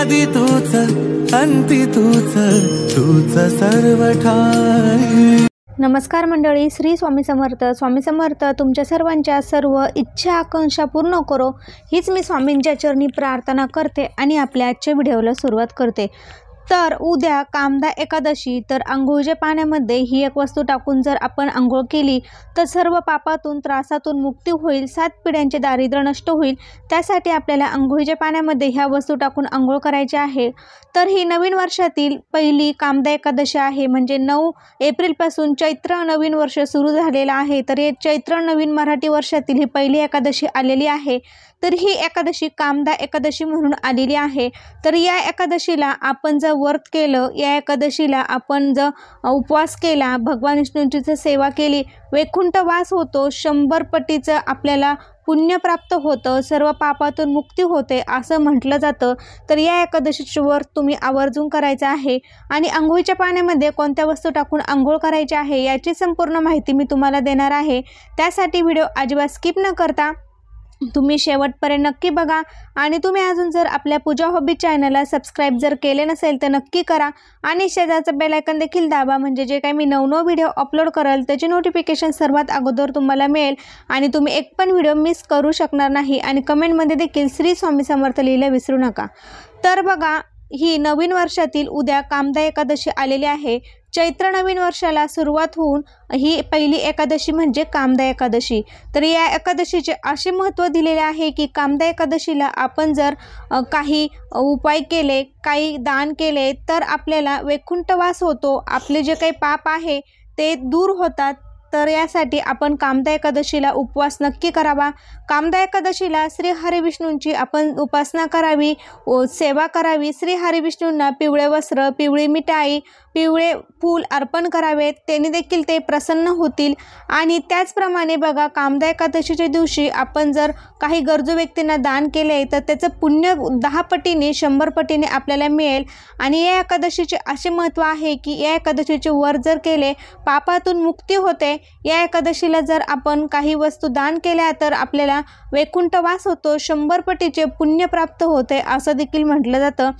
आदि तूच अंती तूच, तूच सर्व ठाई। नमस्कार मंडळी, श्री स्वामी समर्थ। स्वामी समर्थ तुमच्या सर्वांच्या सर्व इच्छा आकांक्षा पूर्ण करो, हीच मी स्वामींच्या चरणी प्रार्थना करते आणि आपल्या आजच्या व्हिडिओला सुरुवात करते। तर उद्या कामदा एकादशी, तर अंघोळीच्या पाण्यामध्ये ही एक वस्तू टाकून जर आपण अंघोळ केली तर सर्व पापातून त्रासातून मुक्ती होईल, 7 पिढ्यांचे दारिद्र्य नष्ट होईल। त्यासाठी आपल्याला अंघोळीच्या पाण्यामध्ये ह्या वस्तू टाकून अंघोळ करायची आहे। तर ही नवीन वर्षातील पहिली कामदा एकादशी आहे, म्हणजे 9 एप्रिलपासून चैत्र नवीन वर्ष सुरू झालेलं आहे। तर हे चैत्र नवीन मराठी वर्षातील ही पहिली एकादशी आलेली आहे। तर ही एकादशी कामदा एकादशी म्हणून आलेली आहे। तर या एकादशीला आपण जर व्रत केलं, या एकादशीला आपण जर उपवास केला, भगवान विष्णूंची सेवा केली, वैकुंठवास होतो, 100 पटीचं आपल्याला पुण्य प्राप्त होतं, सर्व पापातून मुक्ती होते असं म्हटलं जातं। तर या एकादशीचे व्रत तुम्ही आवर्जून करायचं आहे आणि अंघोळीच्या पाण्यामध्ये कोणत्या वस्तू टाकून अंघोळ करायची आहे याची संपूर्ण माहिती मी तुम्हाला देणार आहे। त्यासाठी व्हिडिओ अजिबात स्किप न करता तुम्ही शेवटपर्यंत नक्की बघा आणि तुम्ही अजून जर आपल्या पूजा हॉबी चॅनलला सबस्क्राईब जर केले नसेल तर नक्की करा आणि शेजारचं बेल आयकॉन देखील दाबा, म्हणजे जे काही मी नवनवीन व्हिडिओ अपलोड करेल त्याची नोटिफिकेशन सर्वात अगोदर तुम्हाला मिळेल आणि तुम्ही एक पण व्हिडिओ मिस करू शकणार नाही। आणि कमेंटमध्ये देखील श्री स्वामी समर्थ लिहायला विसरू नका। तर बघा, ही नवीन वर्षातील उद्या कामदा एकादशी आलेली आहे। चैत्र नवीन वर्षाला सुरुवात होऊन ही पहिली एकादशी म्हणजे कामदा एकादशी। तर या एकादशीचे असे महत्त्व दिलेले आहे की कामदा एकादशीला आपण जर काही उपाय केले, काही दान केले तर आपल्याला वैकुंठवास होतो, आपले जे काही पाप आहे ते दूर होतात। तर यासाठी आपण कामदा एकादशीला उपवास नक्की करावा। कामदा एकादशीला श्री हरिविष्णूंची आपण उपासना करावी, सेवा करावी। श्री हरिविष्णूंना पिवळे वस्त्र, पिवळी मिठाई, पिवळे फूल अर्पण करावेत, त्यांनी देखील ते प्रसन्न होतील। आणि त्याचप्रमाणे बघा, कामदा एकादशीच्या दिवशी आपण जर काही गरजू व्यक्तींना दान केले तर त्याचं पुण्य 10 पटीने 100 पटीने आपल्याला मिळेल। आणि या एकादशीचे असे महत्त्व आहे की या एकादशीचे व्रत जर केले पापातून मुक्ती होते। या एकादशीला जर आपण काही वस्तू दान केल्या तर आपल्याला वैकुंठवास होतो, 100 पटीचे पुण्य प्राप्त होते असं देखील म्हटलं जातं।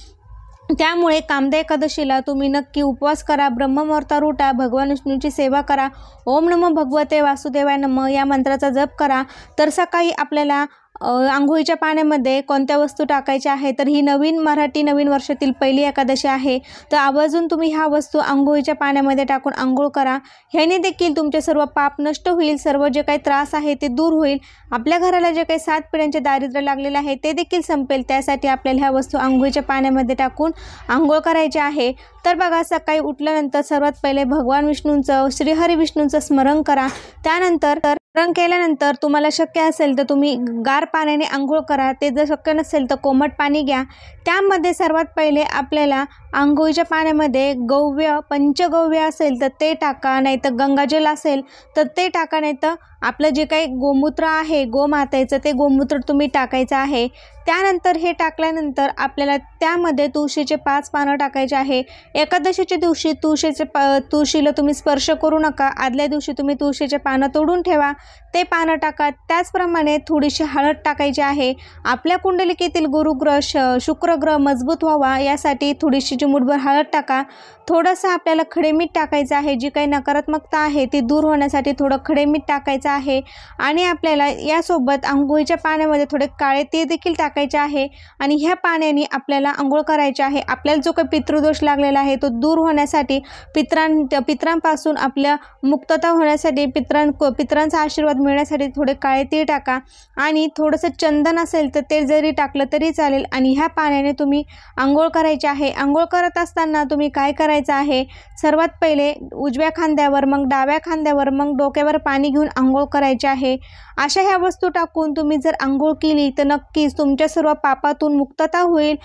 त्यामुळे कामदा एकादशीला तुम्ही नक्की उपवास करा, ब्रह्ममुहूर्तावर उठा, भगवान विष्णूंची सेवा करा, ओम नमो भगवते वासुदेवाय नमः या मंत्राचा जप करा। तर सकाळी आपल्याला अंघोळीच्या पाण्यामध्ये कोणत्या वस्तू टाकायच्या आहे, तर ही नवीन वर्षातील पहिली एकादशी आहे। तर आवर्जून तुम्ही ह्या वस्तू अंघोळीच्या पाण्यामध्ये टाकून अंघोळ करा, ह्याने देखील तुमचे सर्व पाप नष्ट होईल, सर्व जे काही त्रास आहे ते दूर होईल, आपल्या घराला जे काही 7 पिढ्यांचे दारिद्र्य लागलेले आहे ते देखील संपेल। त्यासाठी आपल्याला ह्या वस्तू अंघोळीच्या पाण्यामध्ये टाकून अंघोळ करायची आहे। तर बघा, सकाळी उठल्यानंतर सर्वात पहिले भगवान विष्णूंचं, श्रीहरी विष्णूंचं स्मरण करा। त्यानंतर स्मरण केल्यानंतर तुम्हाला शक्य असेल तर तुम्ही गार पाण्याने अंघोळ करा, ते जर शक्य नसेल तर कोमट पाणी घ्या। त्यामध्ये सर्वात पहिले आपल्याला अंघोळीच्या पाण्यामध्ये गव्य, पंचगव्य असेल तर ते टाका, नाही तर गंगाजल असेल तर ते टाका, नाही तर आपलं जे काही गोमूत्र आहे गोमातेचं ते गोमूत्र तुम्ही टाकायचं आहे। त्यानंतर हे टाकल्यानंतर आपल्याला त्यामध्ये तुळशीचे 5 पानं टाकायचे आहे। एकादशीच्या दिवशी तुळशीला तुम्ही स्पर्श करू नका, आदल्या दिवशी तुम्ही तुळशीचे पानं तोडून ठेवा, ते पानं टाका। त्याचप्रमाणे थोडीशी हळद टाकायची आहे। आपल्या कुंडलिकेतील गुरुग्रह, शुक्रग्रह मजबूत व्हावा यासाठी थोडीशी चिमूटभर हळद टाका। थोडंसं आपल्याला खडे मीठ टाकायचं आहे, जी काही नकारात्मकता आहे ती दूर होण्यासाठी थोडं खडे मीठ टाकायचं आहे। आणि आपल्याला यासोबत अंघोळीच्या पाण्यामध्ये थोडे काळे तीळ देखील टाकायचे आहे आणि ह्या पाण्याने आपल्याला अंघोळ करायची आहे। आपल्याला जो काही पितृदोष लागलेला आहे तो दूर होण्यासाठी, पितरांपासून आपल्या मुक्तता होण्यासाठी, पितरांचा आशीर्वाद मिळण्यासाठी थोडे काळे तीळ टाका आणि थोडंसं चंदन असेल तर ते जरी टाकलं तरी चालेल आणि ह्या पाण्याने तुम्ही अंघोळ करायची आहे। अंघोळ करत असताना तुम्ही काय करायचं आहे, सर्वात पहिले उजव्या खांद्यावर, मग डाव्या खांद्यावर, मग डोक्यावर पाणी घेऊन अंघोळ करायची आहे। अशा ह्या वस्तू टाकून तुम्ही जर अंघोळ केली तर नक्कीच तुमच्या सर्व पापातून मुक्तता होईल।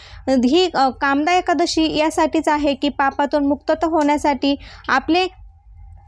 ही कामदा एकादशी यासाठीच आहे की पापातून मुक्तता होण्यासाठी आपले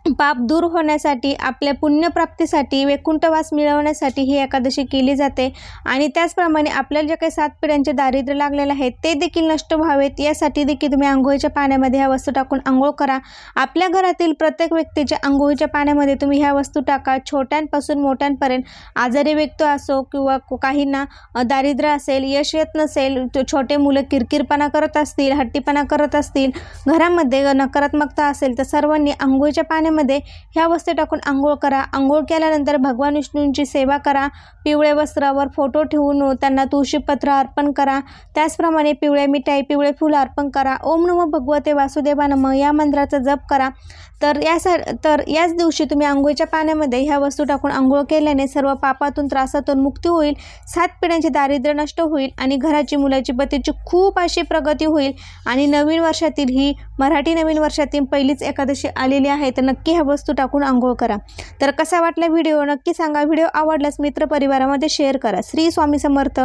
पाप दूर होण्यासाठी, आपल्या पुण्यप्राप्तीसाठी, वैकुंठवास मिळवण्यासाठी ही एकादशी केली जाते। आणि त्याचप्रमाणे आपल्याला जे काही 7 पिढ्यांचे दारिद्र्य लागलेले आहे ते देखील नष्ट व्हावेत यासाठी देखील तुम्ही अंघोळीच्या पाण्यामध्ये ह्या वस्तू टाकून अंघोळ करा। आपल्या घरातील प्रत्येक व्यक्तीच्या अंघोळीच्या पाण्यामध्ये तुम्ही ह्या वस्तू टाका। छोट्यांपासून मोठ्यांपर्यंत, आजारी व्यक्ती असो किंवा काहींना दारिद्र्य असेल, यश येत नसेल, छोटे मुलं किरकिरपणा करत असतील, हट्टीपणा करत असतील, घरामध्ये नकारात्मकता असेल, तर सर्वांनी अंघोळीच्या पाण्यामध्ये ह्या वस्तू टाकून अंघोळ करा। अंघोळ केल्यानंतर भगवान विष्णूंची सेवा करा। पिवळे वस्त्रावर फोटो ठेवून त्यांना तुळशीपत्र अर्पण करा। त्याचप्रमाणे पिवळे मिठाई, पिवळे फूल अर्पण करा। ओम नमो भगवते वासुदेवा नमः या मंत्राचा जप करा। तर याच दिवशी तुम्ही अंघोळीच्या पाण्यामध्ये ह्या वस्तू टाकून अंघोळ केल्याने सर्व पापातून, त्रासातून मुक्ती होईल, 7 पिढ्यांचे दारिद्र्य नष्ट होईल आणि घराची, मुलाची, पतीची खूप अशी प्रगती होईल। आणि नवीन वर्षातील ही मराठी नवीन वर्षातील पहिलीच एकादशी आलेली आहे, तर नक्की ह्या वस्तू टाकून अंघोळ करा। तर कसा वाटला व्हिडिओ नक्की सांगा। व्हिडिओ आवडल्यास मित्रपरिवारामध्ये शेअर करा। श्री स्वामी समर्थ।